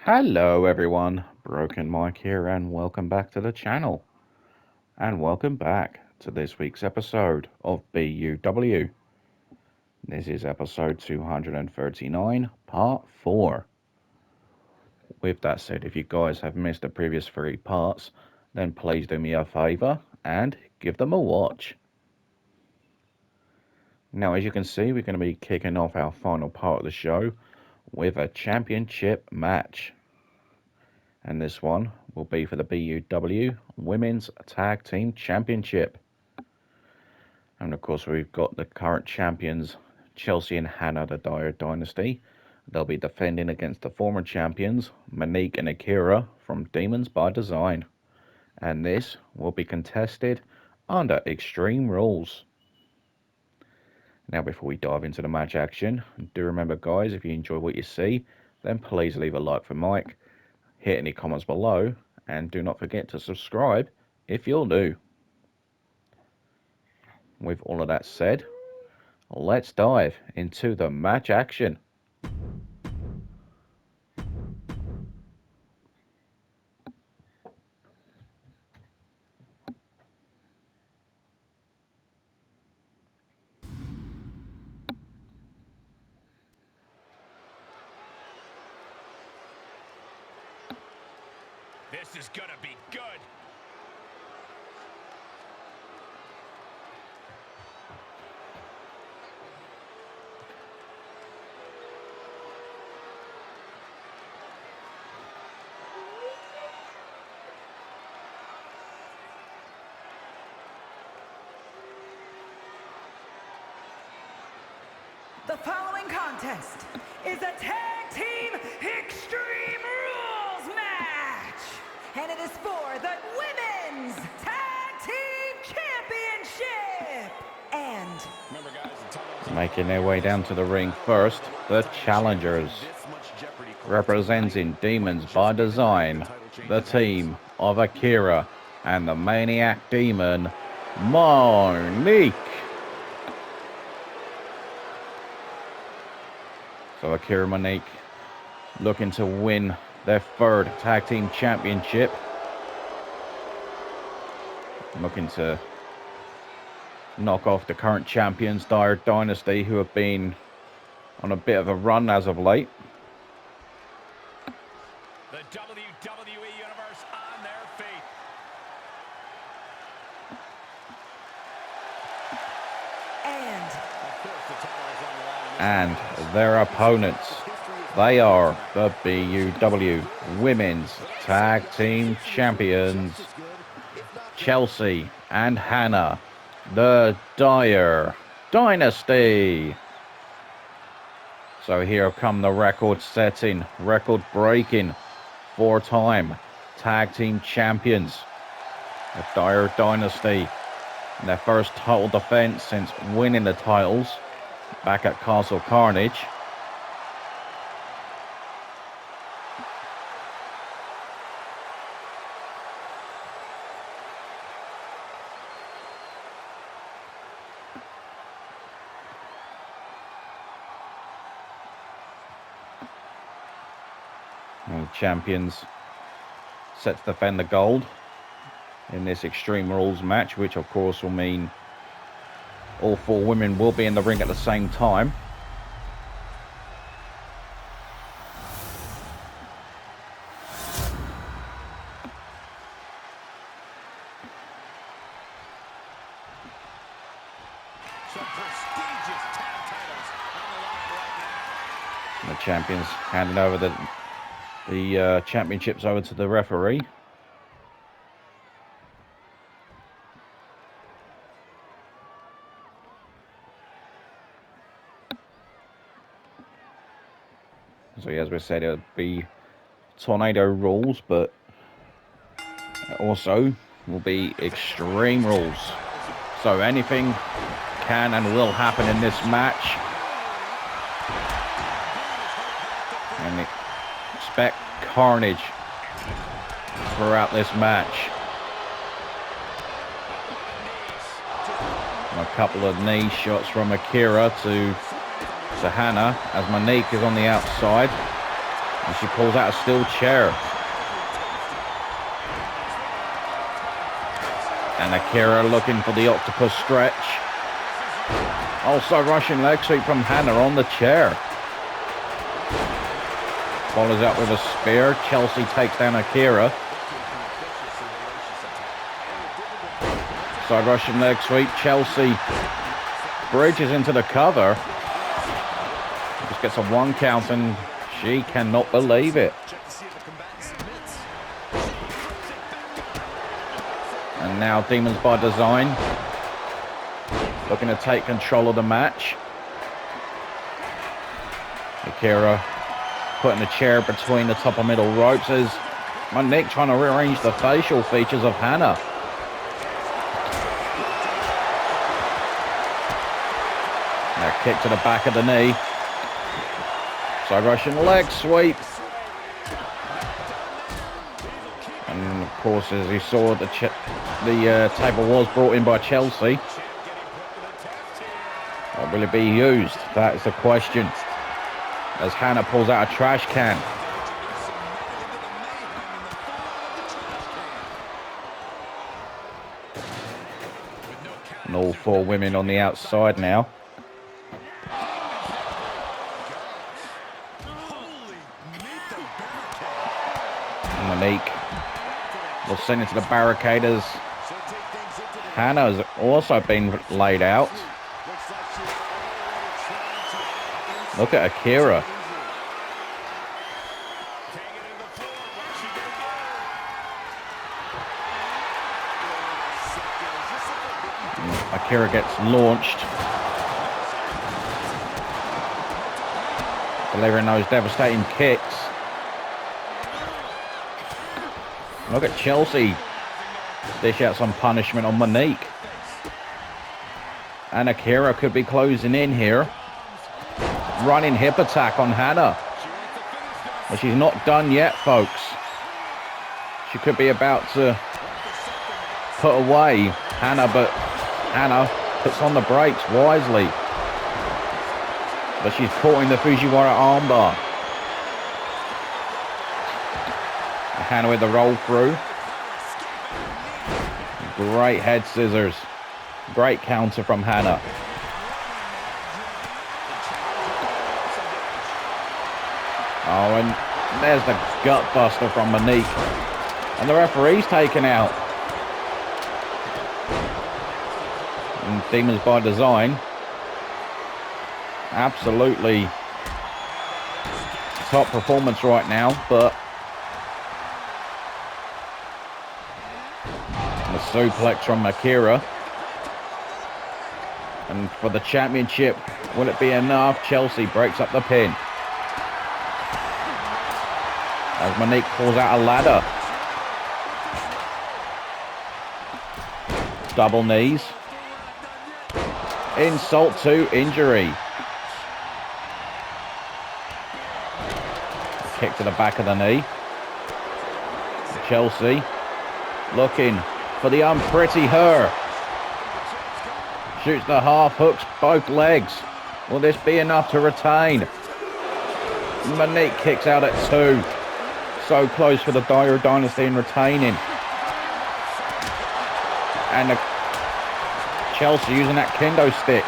Hello everyone, Broken Mike here and welcome back to the channel. And welcome back to this week's episode of BUW. This is episode 239, part 4. With that said, if you guys have missed the previous 3 parts, then please do me a favour and give them a watch. Now as you can see, we're going to be kicking off our final part of the show with a championship match. And this one will be for the BUW Women's Tag Team Championship. And of course we've got the current champions, Chelsea and Hannah, the Dyer Dynasty. They'll be defending against the former champions, Monique and Akira from Demons by Design. And this will be contested under Extreme Rules. Now before we dive into the match action, do remember guys, if you enjoy what you see, then please leave a like for Mike. Hit any comments below, and do not forget to subscribe if you're new. With all of that said, let's dive into the match action. This is gonna be good. The following contest is a Tag Team Extreme Rules match, and it is for the Women's Tag Team Championship. And Remember, guys, making their way down to the ring first, the challengers. Representing Demons by Design, the team of Akira and the Maniac Demon, Monique. So Akira and Monique looking to win their 3rd Tag Team Championship. Looking to knock off the current champions, Dyer Dynasty, who have been on a bit of a run as of late. the WWE Universe on their feet. And Of course, the title is on the line. And their opponents, they are the BUW Women's Tag Team Champions, Chelsea and Hannah, the Dyer Dynasty. So here come the record-setting, record-breaking, 4-time Tag Team Champions, the Dyer Dynasty, in their first title defense since winning the titles back at Castle Carnage. And champions set to defend the gold in this Extreme Rules match, which of course will mean all 4 women will be in the ring at the same time. Some prestigious tag titles on the line right now. The champions handing over the championships over to the referee. So as we said, it would be tornado rules, but also will be extreme rules. So anything can and will happen in this match. And expect carnage throughout this match. A couple of knee shots from Akira to Hannah as Monique is on the outside. And she pulls out a steel chair. And Akira looking for the octopus stretch. Also Russian leg sweep from Hannah on the chair. Follows up with a spear. Chelsea takes down Akira. Side Russian leg sweep. Chelsea bridges into the cover. Just gets a 1 count and she cannot believe it. And now Demons by Design looking to take control of the match. Akira putting the chair between the top and middle ropes as Monique trying to rearrange the facial features of Hannah. Now kick to the back of the knee. Side Russian leg sweep. And of course, as you saw, the table was brought in by Chelsea. Or will it be used? That is the question. As Hannah pulls out a trash can. And all 4 women on the outside now. Monique was sent into the barricade as Hannah has also been laid out. Look at Akira. Akira gets launched. Delivering those devastating kicks. Look at Chelsea dish out some punishment on Monique. And Akira could be closing in here. Running hip attack on Hannah. But she's not done yet, folks. She could be about to put away Hannah, but Hannah puts on the brakes wisely. But she's caught in the Fujiwara armbar. Hannah with the roll through. Great head scissors. Great counter from Hannah. Oh, and there's the gut buster from Monique. And the referee's taken out. And Demons by Design. Absolutely top performance right now, but the suplex from Akira. And for the championship, will it be enough? Chelsea breaks up the pin. As Monique pulls out a ladder. Double knees. Insult to injury. Kick to the back of the knee. Chelsea looking for the unpretty her. Shoots the half hooks both legs. Will this be enough to retain? Monique kicks out at 2. So close for the Dyer Dynasty in retaining. And Chelsea using that kendo stick.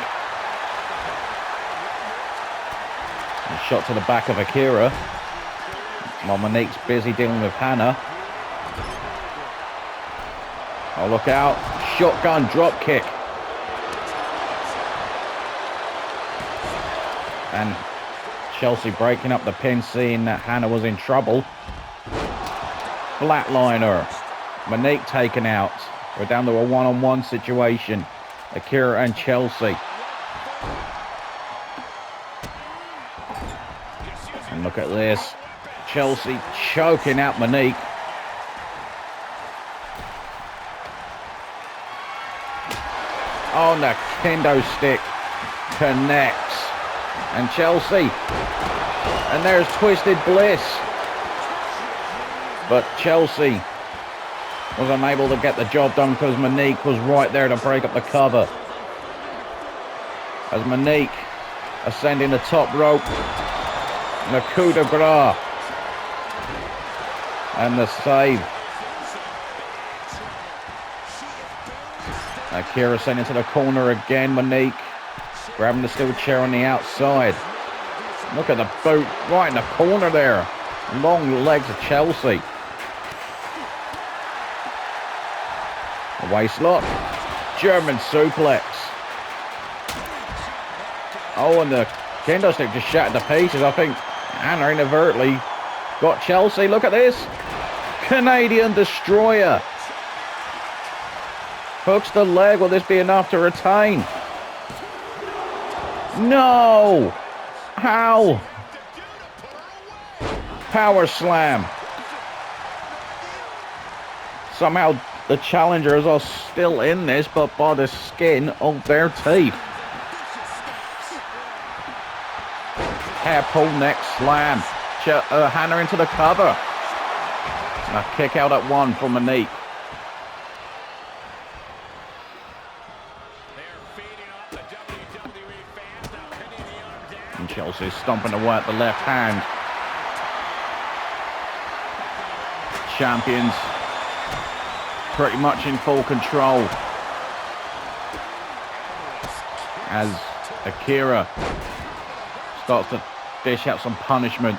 A shot to the back of Akira. While Monique's busy dealing with Hannah. Oh, look out. Shotgun drop kick. And Chelsea breaking up the pin, seeing that Hannah was in trouble. Flatliner. Monique taken out. We're down to a one-on-one situation. Akira and Chelsea. And look at this. Chelsea choking out Monique. On the kendo stick. Connects. And Chelsea. And there's Twisted Bliss. But Chelsea was unable to get the job done because Monique was right there to break up the cover. As Monique ascending the top rope. And a coup de grace And the save. Akira sent into the corner again. Monique grabbing the steel chair on the outside. Look at the boot right in the corner there. Long legs of Chelsea. A waist lock. German suplex. Oh, and the kendo stick just shattered to pieces. I think Anna inadvertently got Chelsea. Look at this. Canadian Destroyer. Hooks the leg. Will this be enough to retain? No. How? Power slam. Somehow the challengers are still in this, but by the skin of their teeth. Hair pull, neck slam. Hannah into the cover. And a kick out at one from Monique. And Chelsea stomping away at the left hand. Champions pretty much in full control. As Akira starts to dish out some punishment.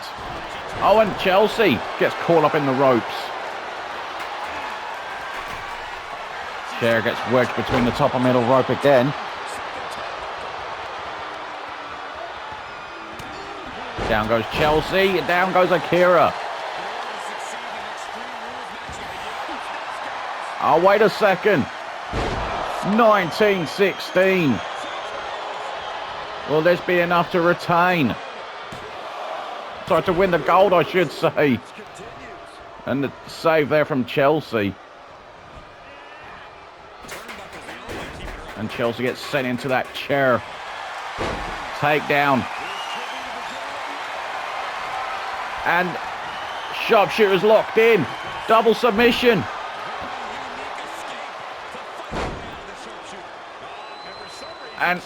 Oh, and Chelsea gets caught up in the ropes. Chair gets wedged between the top and middle rope again. Down goes Chelsea, down goes Akira. Oh, wait a second. 1916. Will this be enough to retain? Sorry, to win the gold, I should say. And the save there from Chelsea. And Chelsea gets sent into that chair. Takedown. And sharpshooter's locked in. Double submission. And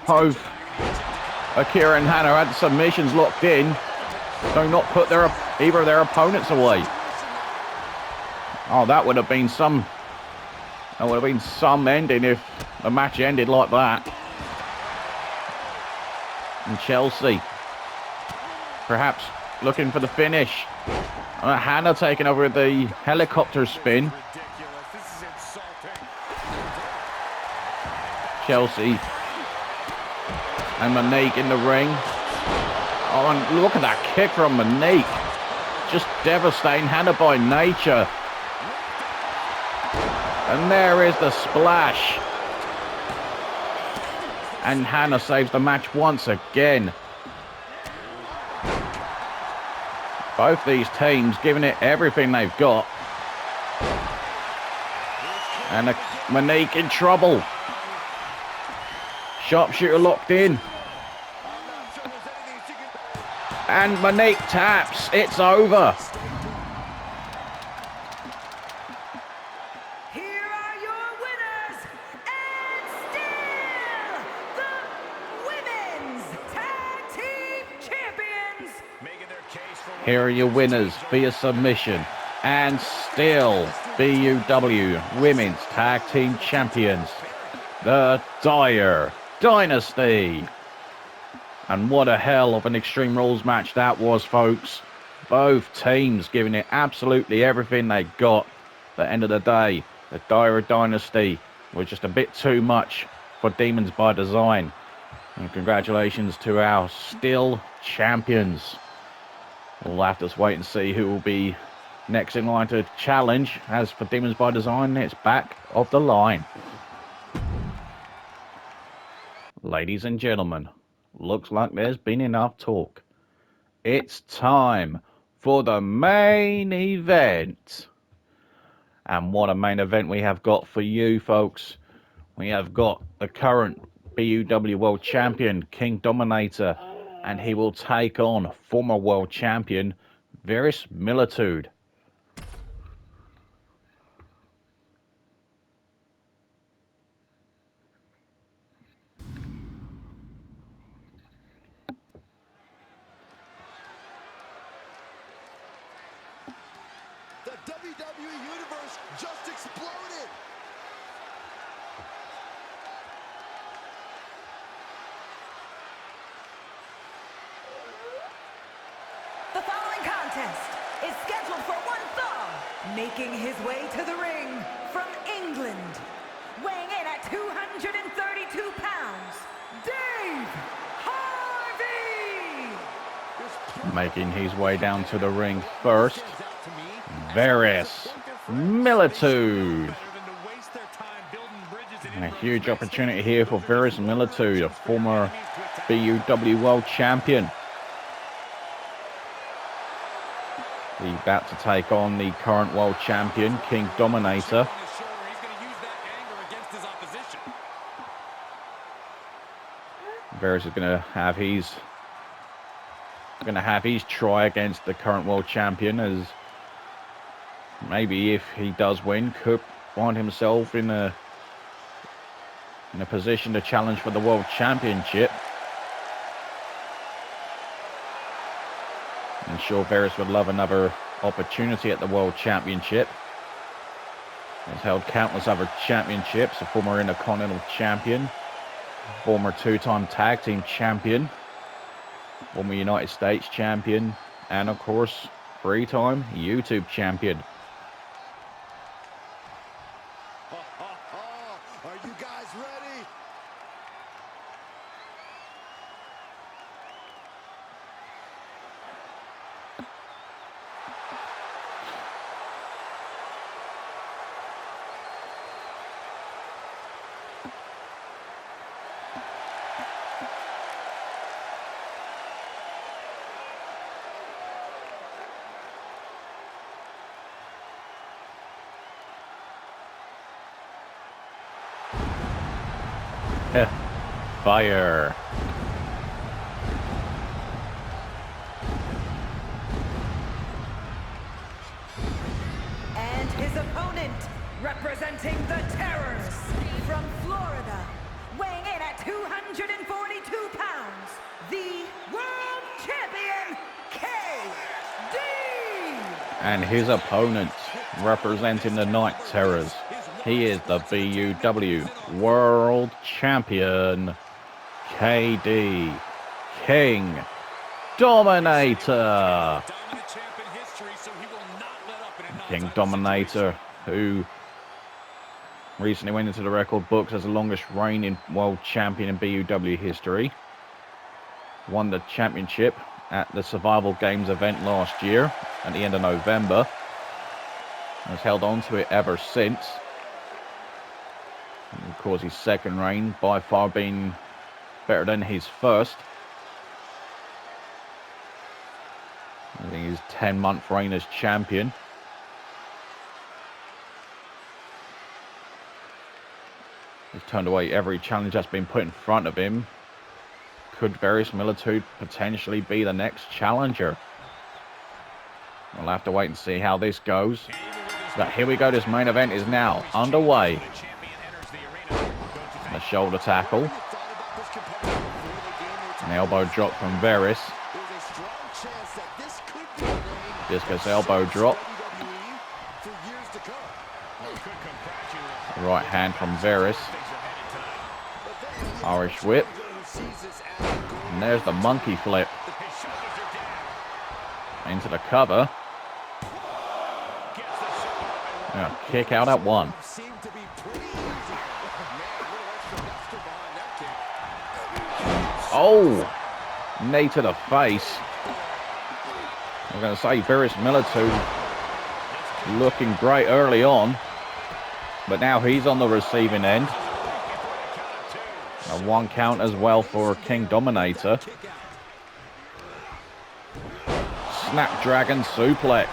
both Akira and Hannah had submissions locked in. Do not put either of their opponents away. Oh, that would have been some ending if the match ended like that. And Chelsea perhaps looking for the finish. Hannah taking over the helicopter spin. Chelsea and Monique in the ring. Oh, and look at that kick from Monique. Just devastating. Hannah by nature. And there is the splash. And Hannah saves the match once again. Both these teams giving it everything they've got. And Monique in trouble. Sharpshooter locked in. And Monique taps. It's over. Here are your winners, and still the Women's Tag Team Champions. Here are your winners via submission, and still BUW Women's Tag Team Champions, the Dyer Dynasty. And what a hell of an Extreme Rules match that was, folks. Both teams giving it absolutely everything they got. At the end of the day, the Dyer Dynasty was just a bit too much for Demons by Design. And congratulations to our still champions. We'll have to wait and see who will be next in line to challenge. As for Demons by Design, it's back of the line. Ladies and gentlemen, looks like there's been enough talk. It's time for the main event. And what a main event we have got for you, folks. We have got the current BUW World Champion, King Dominator, and he will take on former World Champion, Verisimilitude. Making his way to the ring from England, weighing in at 232 pounds, Dave Harvey! Making his way down to the ring first, Verisimilitude. And a huge opportunity here for Verisimilitude, a former BUW World Champion. He's about to take on the current World Champion, King Dominator. Veris is going to have his try against the current World Champion, as maybe if he does win, could find himself in a position to challenge for the World Championship. I'm sure Veris would love another opportunity at the World Championship. He's held countless other championships, a former Intercontinental Champion, former two-time Tag Team Champion, former United States Champion, and of course, three-time YouTube Champion. Are you guys ready? Dyer. And his opponent, representing the Terrors from Florida, weighing in at 242 pounds, the World Champion, KD! And his opponent, representing the Night Terrors, he is the BUW World Champion, KD, King Dominator. King Dominator, who recently went into the record books as the longest reigning world champion in BUW history. Won the championship at the Survival Games event last year at the end of November. Has held on to it ever since. And of course, his second reign by far being better than his first. I think his 10-month reign as champion. He's turned away every challenge that's been put in front of him. Could Verisimilitude potentially be the next challenger? We'll have to wait and see how this goes. But here we go, this main event is now underway. The shoulder tackle. An elbow drop from Veris. Discus elbow drop. Right hand from Veris. Irish whip. And there's the monkey flip. Into the cover. Yeah, kick out at one. Oh! Knee to the face. I'm going to say Verisimilitude looking great early on. But now he's on the receiving end. A one count as well for King Dominator. Snapdragon suplex.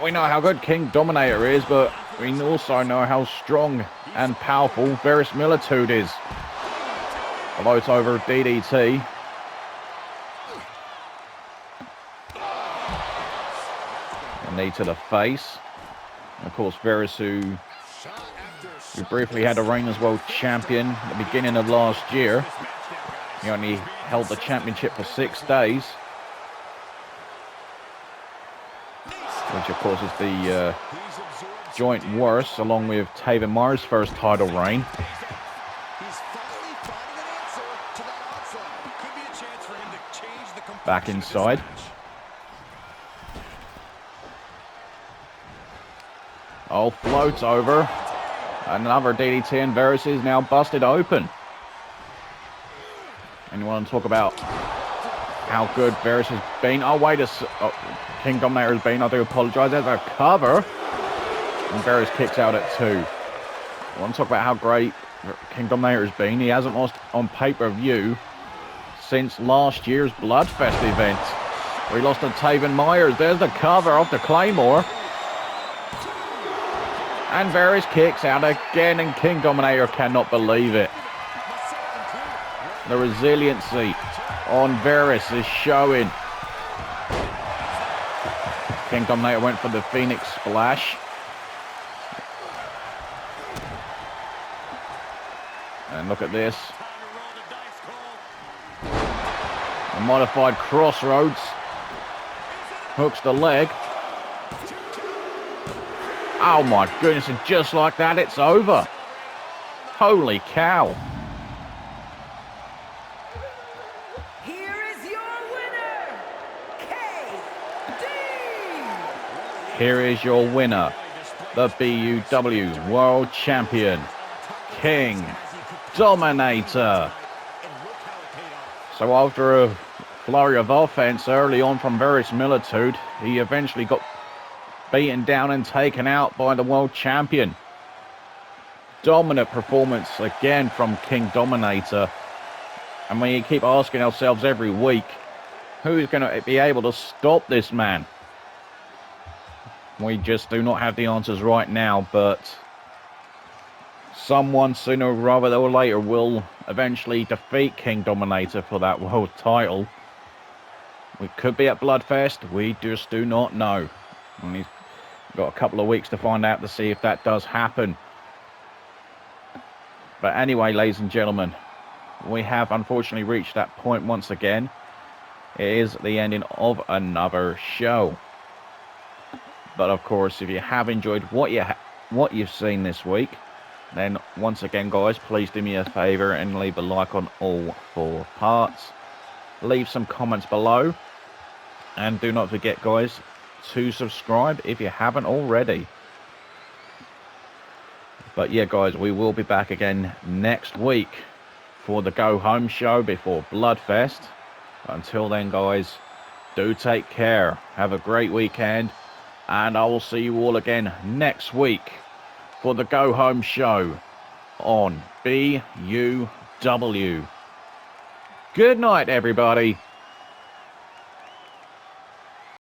We know how good King Dominator is, but we also know how strong and powerful Verisimilitude is. Float over DDT. A knee to the face. And of course, Veris, who briefly had a reign as world champion at the beginning of last year. He only held the championship for 6 days. Which, of course, is the joint worst, along with Taven Mars' first title reign. Back inside. Oh, floats over. Another DDT, and Veris is now busted open. And you want to talk about how good Veris has been. Oh, wait King Dominator has been. I do apologize. There's a cover. And Veris kicks out at 2. I want to talk about how great King Dominator has been. He hasn't lost on pay-per-view since last year's Bloodfest event, where he lost to Taven Myers. There's the cover off the Claymore. And Veris kicks out again, and King Dominator cannot believe it. The resiliency on Veris is showing. King Dominator went for the Phoenix Splash. And look at this. A modified Crossroads. Hooks the leg. Oh my goodness, and just like that, it's over. Holy cow. Here is your winner, KD. Here is your winner, the BUW World Champion, King Dominator. So after a flurry of offense early on from Verisimilitude, he eventually got beaten down and taken out by the world champion. Dominant performance again from King Dominator. And we keep asking ourselves every week, who is going to be able to stop this man? We just do not have the answers right now, but someone sooner rather or later will eventually defeat King Dominator for that world title. We could be at Bloodfest, we just do not know. And he's got a couple of weeks to find out to see if that does happen. But anyway, ladies and gentlemen, we have unfortunately reached that point once again. It is the ending of another show. But of course, if you have enjoyed what you've seen this week, then once again, guys, please do me a favor and leave a like on all 4 parts. Leave some comments below. And do not forget, guys, to subscribe if you haven't already. But yeah, guys, we will be back again next week for the Go Home show before Bloodfest. Until then, guys, do take care. Have a great weekend. And I will see you all again next week for the Go Home show on BUW. Good night, everybody.